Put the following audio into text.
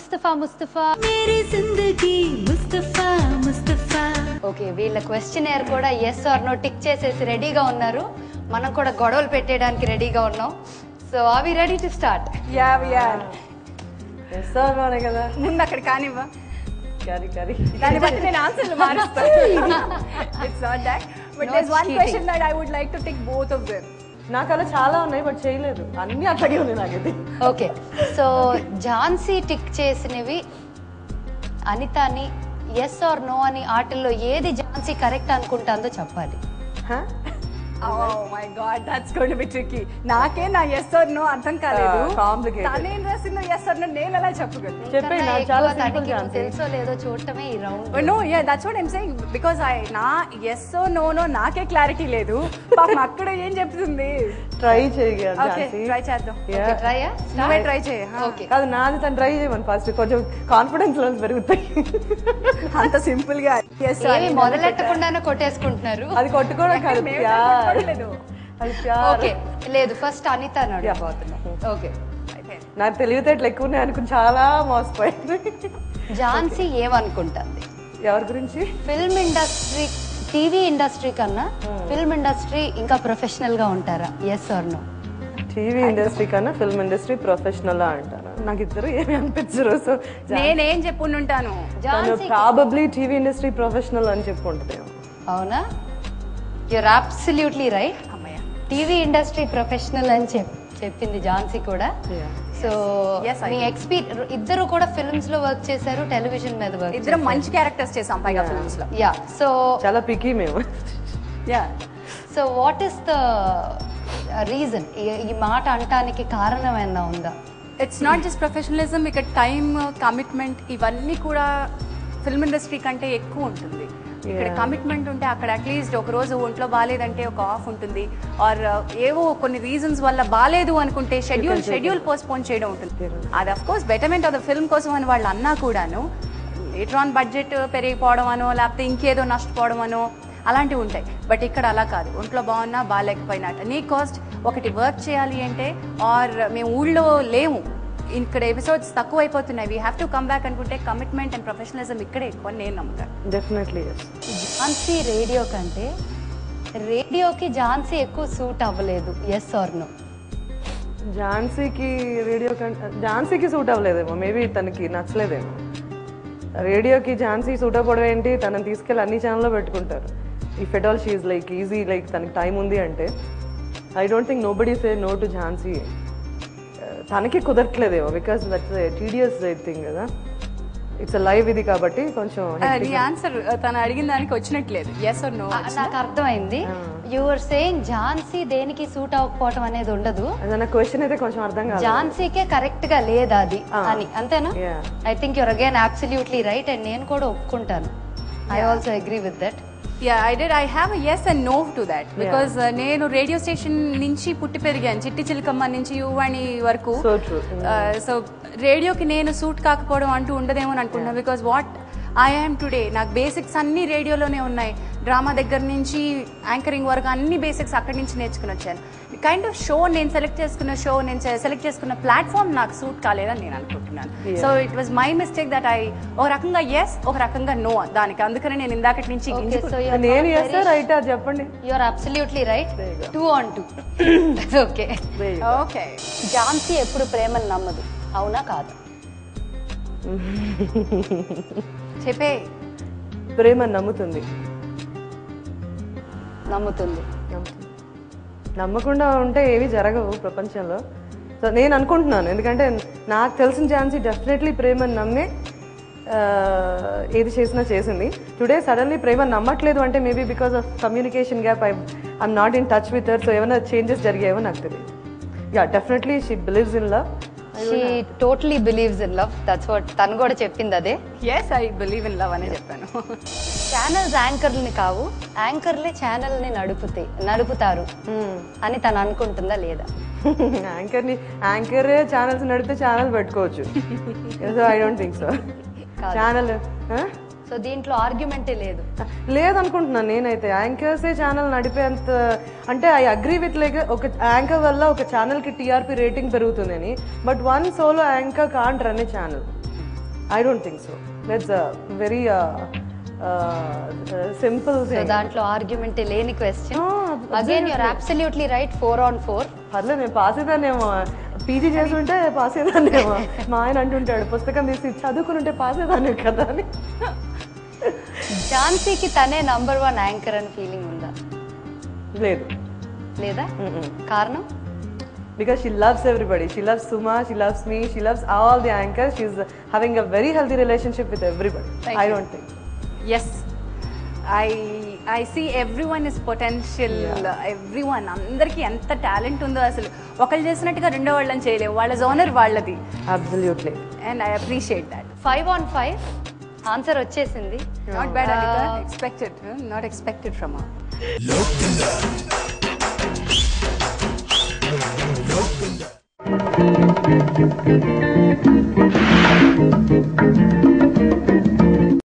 ముస్తఫా ముస్తఫా మేరీ జిందగీ ముస్తఫా ముస్తఫా. ఓకే, వీళ్ళ క్వశ్చనర్ కూడా ఎస్ ఆర్ నో టిక్ చేసేసి రెడీగా ఉన్నారు. మనం కూడా గొడవలు పెట్టేయడానికి రెడీగా ఉన్నాం. So are we ready to start? Yeah we are. Yes or no కదా, ముందు అక్కడ కానివ్వ, కరి దాన్ని బట్టి నేను ఆన్సర్లు మారుస్తాను. It's not that, but there is one question that I would like to tick both of them. నాకు అలా చాలా ఉన్నాయి బట్ చేయలేదు, అన్ని అట్లాగే ఉన్నాయి నాకైతే. ఓకే, సో ఝాన్సీ టిక్ చేసినవి అనితాని ఎస్ ఆర్ నో అని ఆటల్లో ఏది ఝాన్సీ కరెక్ట్ అనుకుంటాందో చెప్పాలి. Oh my god, that's going to be tricky. నాకే నా yes or no అర్థం కాలేదు. కాంప్లికేటెడ్. తనేం రాసిందో yes or no నేను ఎలా చెప్పగలను? చెప్పే నా చాలా సింపుల్ గా తెలుసో లేదో చూడటమే ఈ round. No, yeah, that's what I'm saying because నా yes or no నాకే క్లారిటీ లేదు. పాపం అక్కడ ఏం చెప్తుంది? ట్రై చేయగా ఓకే, ట్రై చేద్దాం. ఓకే, ట్రై యా, నువ్వే ట్రై చేయి. ఓకే, కాదు నాది తను ట్రై చేయమని ఫస్ట్ కొంచెం కాన్ఫిడెన్స్ లెవెల్స్ పెరుగుతాయి. అంత సింపుల్ గా yes ఏమి మొదలెట్టకుండానే కొట్టేసుకుంటున్నారు. అది కొట్టుకోవడం కాదు, ప్యార్. అది ప్యార్. ఓకే, లేదు ఫస్ట్ అనిత అడగబోతున్నా. ఓకే, నాకు తెలివితేటలు ఎక్కువ ఉన్నాయి అనుకుని చాలా మోసపోయింది. ఝాన్సీ ఏమనుకుంటుంది ఎవరి గురించి? ఫిల్మ్ ఇండస్ట్రీ, టీవీ ఇండస్ట్రీ కన్నా ఫిల్మ్ ఇండస్ట్రీ ఇంకా ప్రొఫెషనల్ గా ఉంటారా? Yes or no? TV industry కన్నా ఫిల్మ్ ఇండస్ట్రీ ప్రొఫెషనల్ అంటారా? నాకు ఇద్దరు ఏమి అనిపించరు. సో నేనేం చెప్పుంటాను, ప్రాబబ్లీ టీవీ ఇండస్ట్రీ ప్రొఫెషనల్ అని చెప్పుకుంటుంది. అవునా? You're absolutely right. TV industry professional అని చెప్పింది ఝాన్సీ కూడా. సో మీ ఎక్స్పీరియన్స్, ఇద్దరు కూడా ఫిల్మ్స్ లో వర్క్ చేశారు, టెలివిజన్ మీద వర్క్, ఇద్దరు మంచి క్యారెక్టర్స్ చేసాం పైగా ఫిల్మ్స్ లో. యా, సో చాలా పికీ మేము. Yeah, so what is the reason? ఈ మాట అంటానికి కారణం ఏమైనా ఉందా? ఇట్స్ నాట్ జస్ట్ ప్రొఫెషనలిజం, ఇక టైమ్, కమిట్మెంట్ ఇవన్నీ కూడా ఫిల్మ్ ఇండస్ట్రీ కంటే ఎక్కువ ఉంటుంది. ఇక్కడ కమిట్మెంట్ ఉంటే అక్కడ అట్లీస్ట్ ఒక రోజు ఒంట్లో బాగాలేదంటే ఒక ఆఫ్ ఉంటుంది, ఆర్ ఏవో కొన్ని రీజన్స్ వల్ల బాగాలేదు అనుకుంటే షెడ్యూల్ పోస్ట్పోన్ చేయడం ఉంటుంది. అది of course betterment of the film కోసం అని వాళ్ళు అన్నా కూడాను లేటర్ ఆన్ బడ్జెట్ పెరిగిపోవడం అనో లేకపోతే ఇంకేదో నష్టపోవడం అనో అలాంటివి ఉంటాయి. బట్ ఇక్కడ అలా కాదు, ఒంట్లో బాగున్నా బాగాలేకపోయినా నీ కాస్ట్ ఒకటి వర్క్ చేయాలి అంటే, ఆర్ మేము ఊళ్ళో లేము, ఇక్కడ ఎపిసోడ్స్ తక్కువ అయిపోతున్నాయి, we have to come back అనుకుంటే కమిట్మెంట్ అండ్ ప్రొఫెషనలిజం ఇక్కడే ఎక్కువ నేను నమ్ముతాను. డెఫినెట్లీ. ఝాన్సీ రేడియో కంటే రేడియోకి ఝాన్సీ ఎక్కువ సూట్ అవ్వలేదు, ఎస్ ఆర్ నో? ఝాన్సీకి రేడియో కంటే ఝాన్సీకి సూట్ అవ్వలేదేమో, మేబీ తనకి నచ్చలేదేమో. రేడియోకి ఝాన్సీ సూట్ అవ్వడం ఏంటి, తనని తీసుకెళ్ళి అన్ని ఛానల్లో పెట్టుకుంటారు. If at all she is like easy, like తనకి టైం ఉంది అంటే I don't think nobody say no to Jhansi. తనకి కుదరట్లేదేమో బికాస్ దట్స్ టీడియస్ థింగ్ కదా, ఇట్స్ లైవ్ ఇది కాబట్టి కొంచెం. నీ ఆన్సర్ తను అడిగిన దానికి వచ్చినట్లేదు, ఎస్ ఆర్ నో. నాకు అర్థమైంది. యువర్ సేయింగ్ ఝాన్సీ దేనికి సూట్ అవ్వకపోవడం అనేది ఉండదు, అదన్న క్వశ్చన్ అయితే కొంచెం అర్థం కాదు. ఝాన్సీకే కరెక్ట్ గా లేదా అది అని, అంతేనా? I think your again absolutely right, and నేను కూడా ఒప్పుకుంటాను. I also agree with that. Yeah, I have a yes and no to that because నేను రేడియో స్టేషన్ నుంచి పుట్టి పెరిగాను, చిట్టి చిలకమ్మ నుంచి యువాణి వరకు. సో రేడియోకి నేను సూట్ కాకపోవడం అంటూ ఉండదేమో అనుకుంటున్నాను. Because what I am today, నాకు బేసిక్స్ అన్ని రేడియోలోనే ఉన్నాయి. డ్రామా దగ్గర నుంచి యాంకరింగ్ వరకు అన్ని బేసిక్స్ అక్కడి నుంచి నేర్చుకుని వచ్చాను. కైండ్ ఆఫ్ షో నేను సెలెక్ట్ చేసుకున్న ప్లాట్ఫామ్ నాకు సూట్ కాలేదని నేను అనుకుంటున్నాను. So it was my mistake that I ఒక రకంగా ఎస్ ఒక రకంగా నో దానికి, అందుకని నేను ఇందాకటి నుంచి చెప్పండి. You're absolutely right, 2-2. Okay okay. Jhansi ఎప్పుడు ప్రేమను నమ్మదు, అవునా కాదా? చెప్పే. ప్రేమ నమ్ముతుంది. నమ్మకుండా ఉంటే ఏవి జరగవు ప్రపంచంలో. సో నేను అనుకుంటున్నాను, ఎందుకంటే నాకు తెలిసిన ఝాన్సీ డెఫినెట్లీ ప్రేమను నమ్మే ఏది చేసినా చేసింది. టుడే సడన్లీ ప్రేమ నమ్మట్లేదు అంటే maybe because of communication gap, I'm not in touch with her. So ఏమైనా చేంజెస్ జరిగాయేమో నాకు తెలియదు. Yeah, definitely she believes in love. She totally believes in love. That's what తను కూడా చెప్పింది అదే. Yes, I believe in love అనే చెప్పాను. Channels యాంకర్లని కావు, యాంకర్లే ఛానల్ ని నడుపుతారు అని తను అనుకుంటుందా లేదా? యాంకరే ఛానల్స్ నడిపితే ఛానల్ పెట్టుకోవచ్చు. So I don't think so. Channel so దీంట్లో ఆర్గ్యుమెంటే లేదనుకుంటున్నాను నేనైతే. యాంకర్సే ఛానల్ నడిపేంత, అంటే ఐ అగ్రీ విత్ లైక్ ఒక యాంకర్ వల్ల ఒక ఛానల్ కి టీఆర్పీ రేటింగ్ పెరుగుతుందని, but one solo anchor can't run A channel. I don't think so. That's a very simple so thing. దాంట్లో argument లేని question. Ah, again your absolutely right. 4 on 4. పర్లేదు నేను pass అయ్యేదాన్నేమో, PG చేసి ఉంటే pass అయ్యేదాన్నేమో. మా ఆయన అంటుంటాడు పుస్తకం తీసి చదువుకుని ఉంటే పాస్ అయ్యేదాన్ని కదా అని. ఝాన్సీకి తనే నంబర్ 1 యాంకర్ అని ఫీలింగ్ ఉందా? లేదు. లేదా? కారణం? Because she loves everybody. She loves Suma, she loves me, she loves all the anchors. She's having a very healthy relationship with everybody. I don't think. Yes, I see everyone is potential. Everyone, అందరికి ఎంత talent ఉందో అసలు ఒకళ్ళు చేసినట్టుగా రెండో వాళ్ళని చేయలేవు. వాళ్ళ జోనర్ వాళ్ళది. Absolutely. And I appreciate that. 5 on 5 answer వచ్చేసింది. Not bad, Anita. Expected. Not expected from her. Look